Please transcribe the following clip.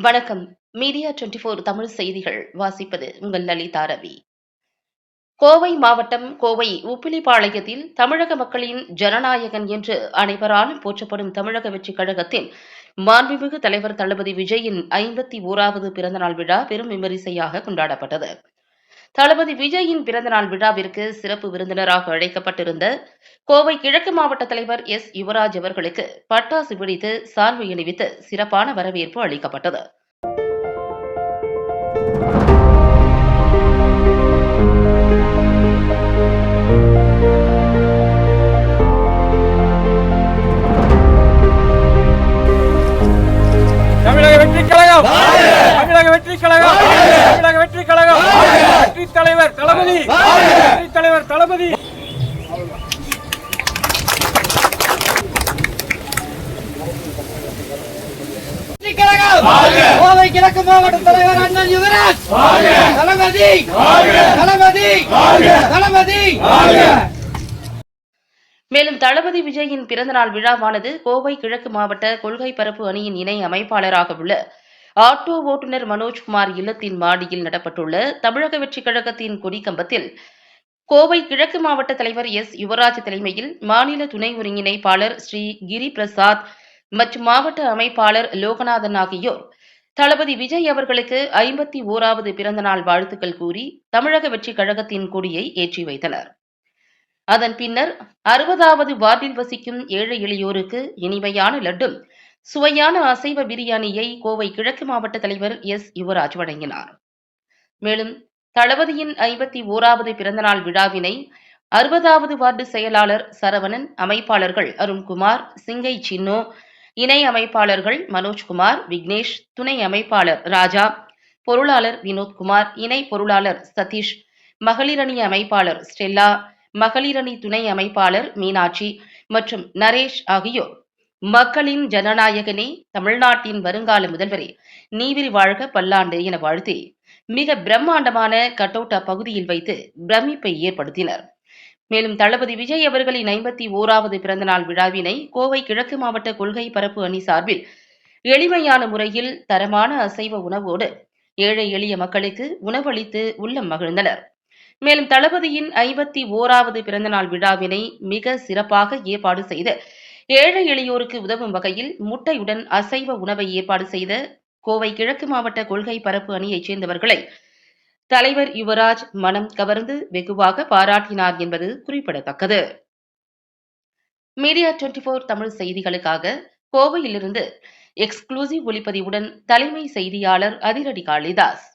வணக்கம். மீடியா 24 தமிழ் செய்திகள் வாசிப்பது உங்கள் லலிதா ரவி. கோவை மாவட்டம் கோவை உப்பிலிபாளையத்தில் தமிழக மக்களின் ஜனநாயகன் என்று அனைவராலும் போற்றப்படும் தமிழக வெற்றிக் கழகத்தின் மாண்புமிகு தலைவர் தளபதி விஜயின் 51வது பிறந்தநாள் விழா பெரும் விமரிசையாக கொண்டாடப்பட்டது. தளபதி விஜயின் பிறந்தநாள் விழாவிற்கு சிறப்பு விருந்தினராக அழைக்கப்பட்டிருந்த கோவை கிழக்கு மாவட்ட தலைவர் எஸ். யுவராஜ் அவர்களுக்கு பட்டாசு வெடித்து சால்வை அணிவித்து சிறப்பான வரவேற்பு அளிக்கப்பட்டது. தமிழக வெற்றிக் கழகம், தமிழக வெற்றிக் கழகம், தமிழக வெற்றிக் கழகம், வெற்றித் தலைவர் தளபதி, வெற்றித் தலைவர் தளபதி. கோவை கிழக்கு மாவட்ட தலைவர் அண்ணன் யுவராஜ் தளபதி தளபதி தளபதி. மேலும் தளபதி விஜயின் பிறந்தநாள் விழாவானது கோவை கிழக்கு மாவட்ட கொள்கை பரப்பு அணியின் இணை அமைப்பாளராக உள்ள ஆட்டோ ஓட்டுநர் மனோஜ்குமார் இல்லத்தின் மாடியில் நடப்பட்டுள்ள தமிழக வெற்றிக் கழகத்தின் கொடிக்கம்பத்தில் கோவை கிழக்கு மாவட்ட தலைவர் எஸ். யுவராஜ் தலைமையில் மாநில துணை ஒருங்கிணைப்பாளர் ஸ்ரீ கிரி பிரசாத் மற்றும் மாவட்ட அமைப்பாளர் லோகநாதன் ஆகியோர் தளபதி விஜய் அவர்களுக்கு 51வது பிறந்தநாள் வாழ்த்துக்கள் கூறி தமிழக வெற்றிக் கழகத்தின் கொடியை ஏற்றி வைத்தனர். அதன் பின்னர் 60வது வார்டில் வசிக்கும் ஏழை எளியோருக்கு இனிமையான லட்டும் சுவையான அசைவ பிரியாணியை கோவை கிழக்கு மாவட்ட தலைவர் எஸ். யுவராஜ் வழங்கினார். மேலும் தளபதியின் 51வது பிறந்தநாள் விழாவினை 60வது வார்டு செயலாளர் சரவணன், அமைப்பாளர்கள் அருண்குமார், சிங்கை சின்னோ, இணை அமைப்பாளர்கள் மனோஜ்குமார், விக்னேஷ், துணை அமைப்பாளர் ராஜா, பொருளாளர் வினோத்குமார், இணை பொருளாளர் சதீஷ், மகளிரணி அமைப்பாளர் ஸ்டெல்லா, மகளிரணி துணை அமைப்பாளர் மீனாட்சி மற்றும் நரேஷ் ஆகியோர் மக்களின் ஜனநாயகனே, தமிழ்நாட்டின் வருங்கால முதல்வரே, நீவிரி வாழ்க பல்லாண்டு என வாழ்த்தி மிக பிரம்மாண்டமான கட் அவுட் அப்பகுதியில் வைத்து பிரமிப்பை ஏற்படுத்தினர். மேலும் தளபதி விஜய் அவர்களின் 51வது பிறந்தநாள் விழாவினை கோவை கிழக்கு மாவட்ட கொள்கை பரப்பு அணி சார்பில் எளிமையான முறையில் தரமான அசைவ உணவோடு ஏழை எளிய மக்களுக்கு உணவளித்து உள்ளம் மகிழ்ந்தனர். மேலும் தளபதியின் 51வது பிறந்தநாள் விழாவினை மிக சிறப்பாக ஏற்பாடு செய்த ஏழை எளியோருக்கு உதவும் வகையில் முட்டையுடன் அசைவ உணவை ஏற்பாடு செய்த கோவை கிழக்கு மாவட்ட கொள்கை பரப்பு அணியைச் சேர்ந்தவர்களை தலைவர் யுவராஜ் மனம் கவர்ந்து வெகுவாக பாராட்டினார் என்பது குறிப்பிடத்தக்கது. மீடியா 24 தமிழ் செய்திகளுக்காக கோவையிலிருந்து எக்ஸ்க்ளூசிவ் ஒளிப்பதிவுடன் தலைமை செய்தியாளர் அதிரடி காளிதாஸ்.